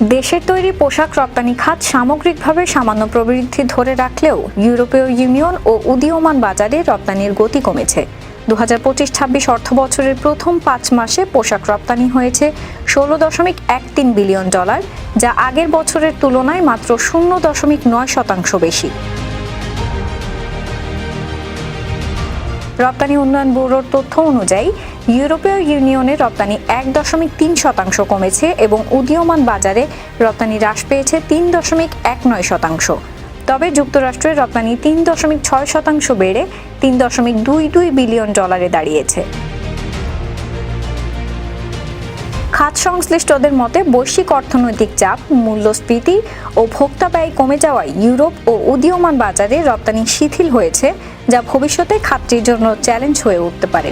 দেশের তৈরি পোশাক রপ্তানি খাত সামগ্রিকভাবে সামান্য প্রবৃদ্ধি ধরে রাখলেও ইউরোপীয় ইউনিয়ন ও উদীয়মান বাজারে রপ্তানির গতি কমেছে। 2025-26 অর্থবছরের প্রথম 5 মাসে পোশাক রপ্তানি হয়েছে $16.13 বিলিয়ন, যা আগের বছরের তুলনায় মাত্র 0.9% বেশি। রপ্তানি উন্নয়ন ব্যুরোর তথ্য অনুযায়ী ইউরোপীয় ইউনিয়নের রপ্তানি 1.3% কমেছে এবং উদীয়মান বাজারে রপ্তানি হ্রাস পেয়েছে 3.19%। তবে যুক্তরাষ্ট্রের রপ্তানি 3.6% বেড়ে $3.22 বিলিয়ন দাঁড়িয়েছে। খাত সংশ্লিষ্টদের মতে বৈশ্বিক অর্থনৈতিক চাপ, মূল্যস্ফীতি ও ভোক্তা ব্যয় কমে যাওয়ায় ইউরোপ ও উদীয়মান বাজারে রপ্তানি শিথিল হয়েছে, যা ভবিষ্যতে খাতটির জন্য চ্যালেঞ্জ হয়ে উঠতে পারে।